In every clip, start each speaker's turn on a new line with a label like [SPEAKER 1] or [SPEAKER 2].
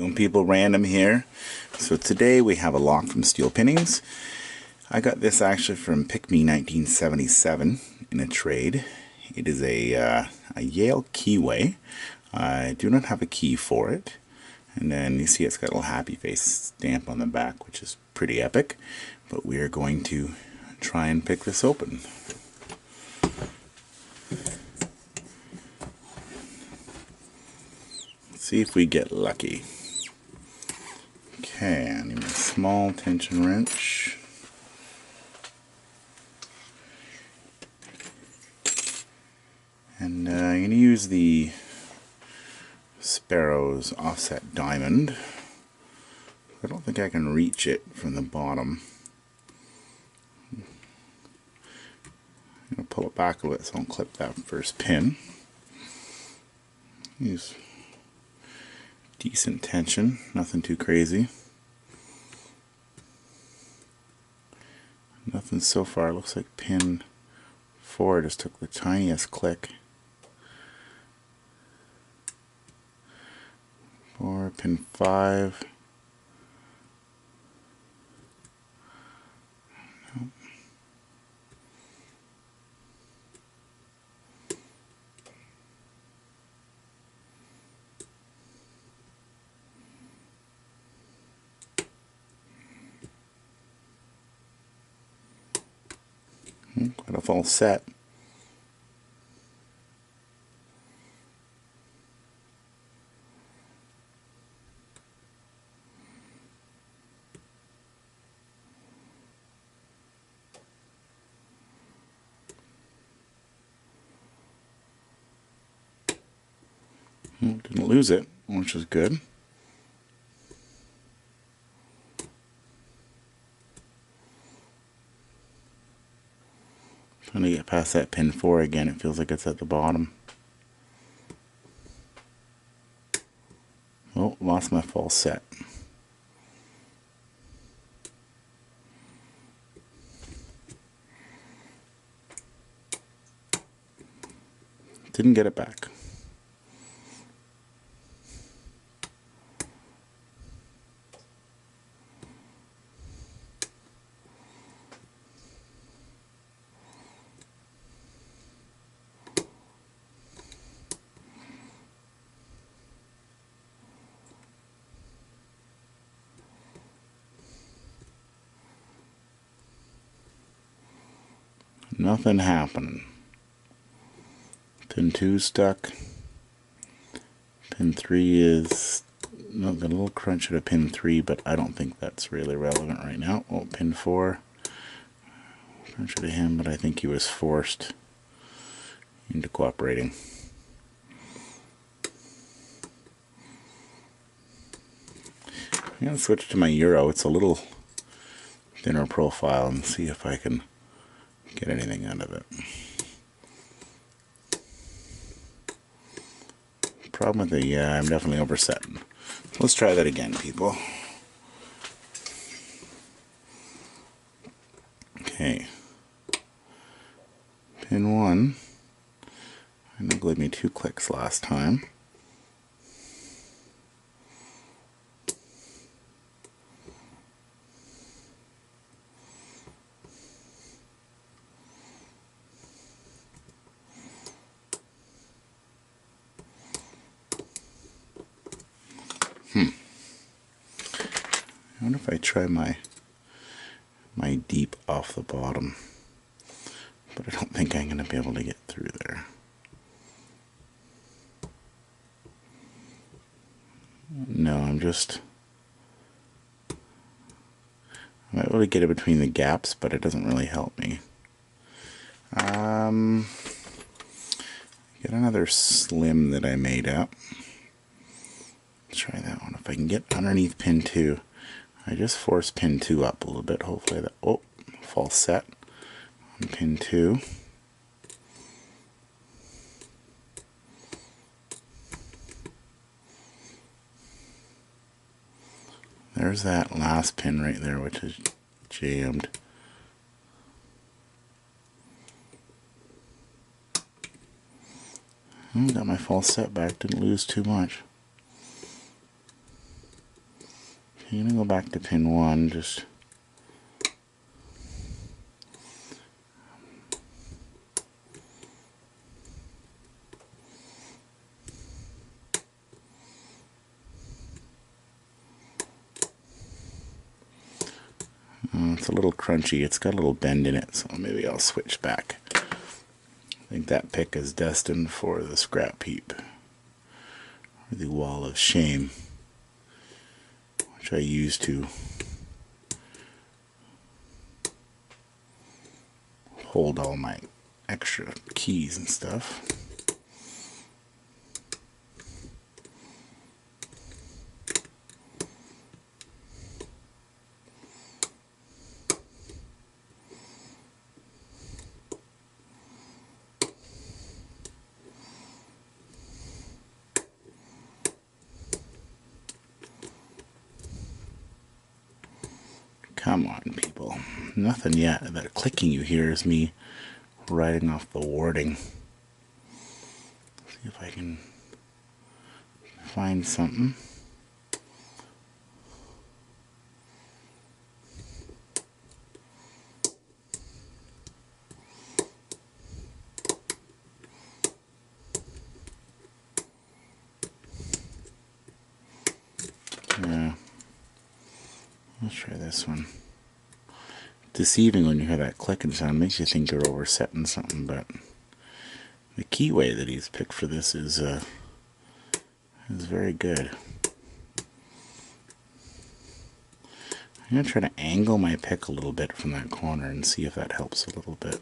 [SPEAKER 1] Doing people random here. So today we have a lock from Steel Pinnings. I got this actually from Pick Me 1977 in a trade. It is a Yale keyway. I do not have a key for it. And then you see it's got a little happy face stamp on the back, which is pretty epic. But we are going to try and pick this open. Let's see if we get lucky. Okay, I need a small tension wrench. And I'm going to use the Sparrow's offset diamond. I don't think I can reach it from the bottom. I'm going to pull it back a bit so I'll clip that first pin. Use decent tension, nothing too crazy. Nothing so far. Looks like pin 4 just took the tiniest click. 4, pin 5. Nope. Got a full set. Didn't lose it, which is good. Trying to get past that pin 4 again. It feels like it's at the bottom. Oh, lost my full set. Didn't get it back. Nothing happening. Pin 2 stuck. Pin 3 is got a little crunch at a pin 3, but I don't think that's really relevant right now. Oh, pin 4. Crunch at him, but I think he was forced into cooperating. I'm going to switch to my Euro. It's a little thinner profile and see if I can get anything out of it. Problem with the, I'm definitely oversetting. So let's try that again, people. Okay. Pin 1. I know it gave me 2 clicks last time. I wonder if I try my deep off the bottom, but I don't think I'm going to be able to get through there. No, I might be able to get it between the gaps, but it doesn't really help me. Get another slim that I made up. Let's try that one. If I can get underneath pin 2. I just force pin 2 up a little bit. Hopefully that, oh, false set on pin 2. There's that last pin right there, which is jammed. Got my false set back, didn't lose too much. I'm gonna go back to pin 1, just it's a little crunchy. It's got a little bend in it, so maybe I'll switch back. I think that pick is destined for the scrap heap, or the wall of shame, which I use to hold all my extra keys and stuff. Come on, people. Nothing yet. That clicking you hear is me writing off the warding. See if I can find something. Yeah. Let's try this one. Deceiving when you hear that clicking sound. Makes you think you're oversetting something, but the keyway that he's picked for this is very good. I'm going to try to angle my pick a little bit from that corner and see if that helps a little bit.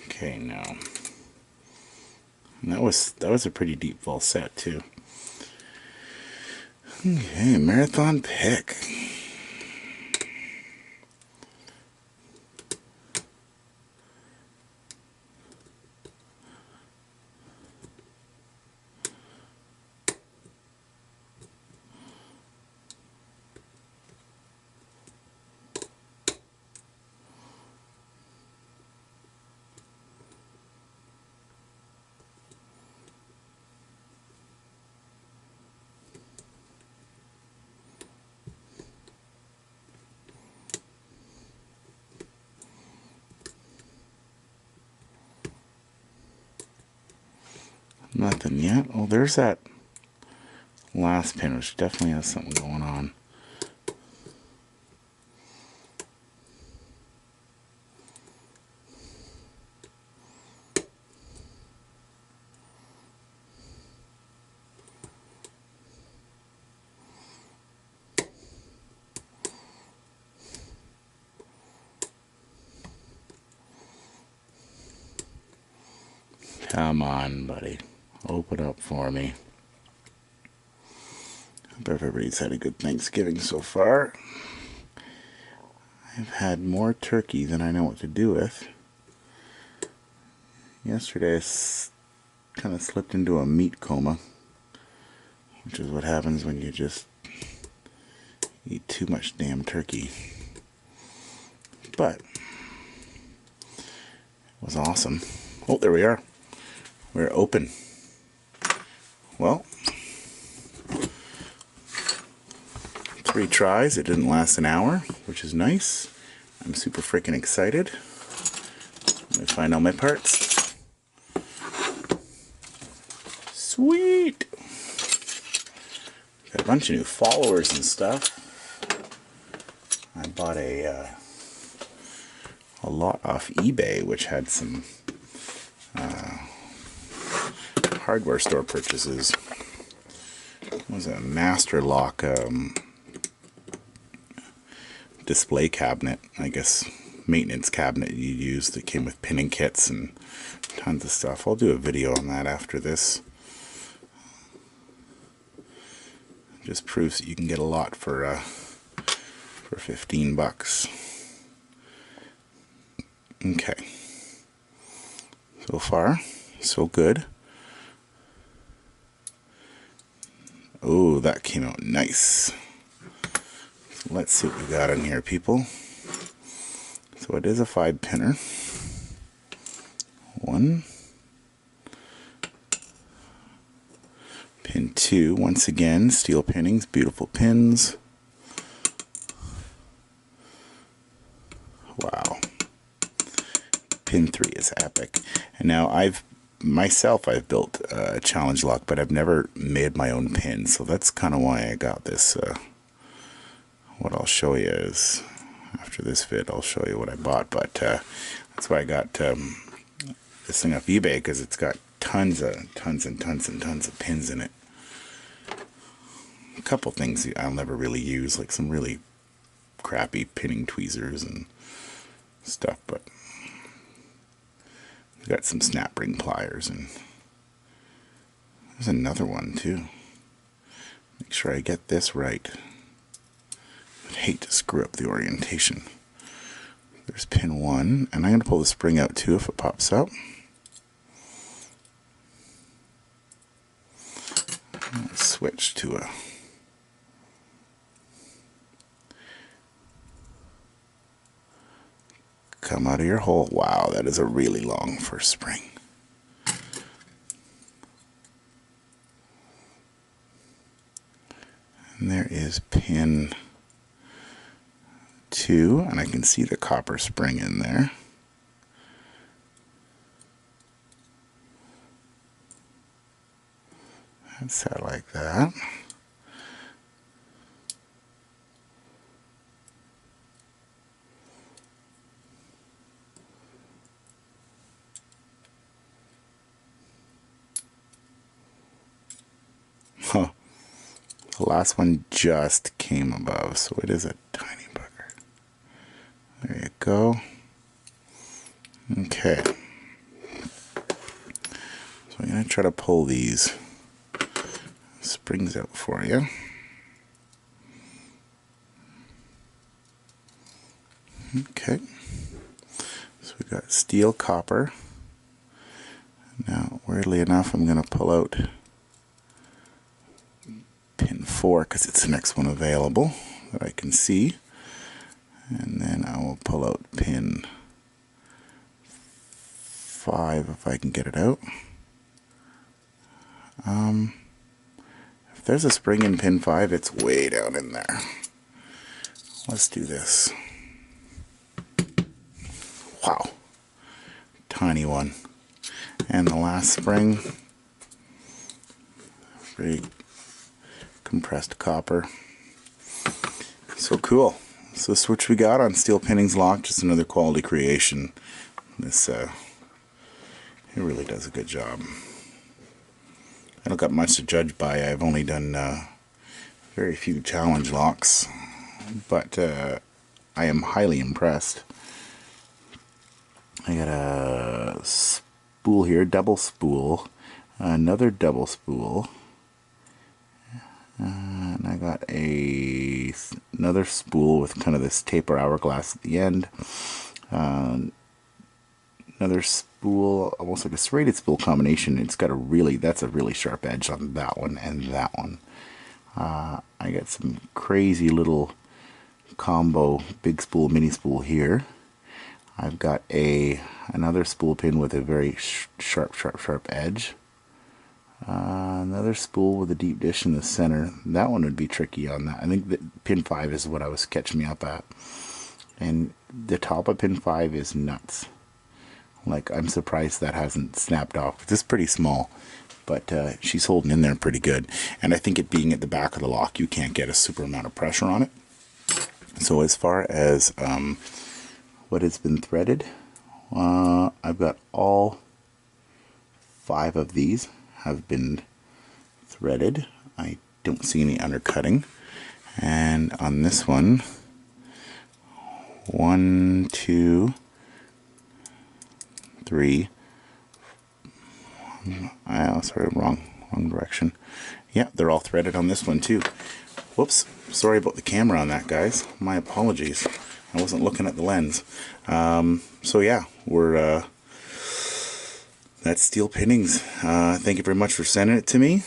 [SPEAKER 1] Okay, now. And that was a pretty deep falset too. Okay, marathon pick. Nothing yet. Oh, there's that last pin, which definitely has something going on. Come on, buddy. Open up for me. Hope everybody's had a good Thanksgiving so far. I've had more turkey than I know what to do with. Yesterday I kind of slipped into a meat coma, which is what happens when you just eat too much damn turkey. But it was awesome. Oh, there we are. We're open. Well, 3 tries. It didn't last an hour, which is nice. I'm super freaking excited. Let me find all my parts. Sweet! Got a bunch of new followers and stuff. I bought a lot off eBay, which had some hardware store purchases. It was a Master Lock display cabinet, I guess maintenance cabinet you use that came with pinning kits and tons of stuff. I'll do a video on that after this. Just proves that you can get a lot for 15 bucks. Okay. So far, so good. Oh, that came out nice. So let's see what we got in here, people. So it is a 5-pinner. 1. Pin 2, once again, steel pinnings, beautiful pins. Wow. Pin 3 is epic. And now I've built a challenge lock, but I've never made my own pin, so that's kind of why I got this. What I'll show you is, after this vid, I'll show you what I bought, but that's why I got this thing off eBay, because it's got tons and tons of pins in it. A couple things I'll never really use, like some really crappy pinning tweezers and stuff, but we've got some snap ring pliers, and there's another one too. Make sure I get this right. I'd hate to screw up the orientation. There's pin 1, and I'm going to pull the spring out too if it pops out. Switch to a come out of your hole. Wow, that is a really long first spring. And there is pin 2, and I can see the copper spring in there. That's that like that. Huh. The last one just came above, so it is a tiny bugger. There you go. Okay. So I'm going to try to pull these springs out for you. Okay. So we got steel, copper. Now, weirdly enough, I'm going to pull out pin 4 because it's the next one available that I can see. And then I will pull out pin 5 if I can get it out. If there's a spring in pin 5, it's way down in there. Let's do this. Wow. Tiny one. And the last spring, very compressed copper. So cool. So this is what we got on Steel Pinnings Lock. Just another quality creation. This it really does a good job. I don't got much to judge by. I've only done very few challenge locks, but I am highly impressed. I got a spool here, double spool, another double spool, and I got another spool with kind of this taper hourglass at the end. Another spool, almost like a serrated spool combination. It's got that's a really sharp edge on that one and that one. I got some crazy little combo big spool, mini spool here. I've got another spool pin with a very sharp edge. Another spool with a deep dish in the center. That one would be tricky on that. I think that pin 5 is what I was catching me up at. And the top of pin 5 is nuts. Like, I'm surprised that hasn't snapped off. This is pretty small, but she's holding in there pretty good. And I think it being at the back of the lock, you can't get a super amount of pressure on it. So as far as what has been threaded, I've got all 5 of these have been threaded. I don't see any undercutting. And on this one, 1, 2, 3. Sorry, wrong direction. Yeah, they're all threaded on this one too. Whoops, sorry about the camera on that, guys. My apologies. I wasn't looking at the lens. So yeah, that's Steel Pinnings. Thank you very much for sending it to me.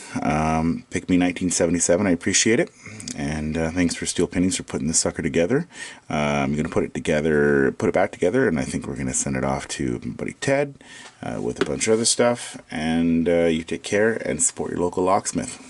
[SPEAKER 1] Pick Me 1977, I appreciate it. And thanks for Steel Pinnings for putting this sucker together. I'm going to put it back together, and I think we're going to send it off to my buddy Ted with a bunch of other stuff. And you take care and support your local locksmith.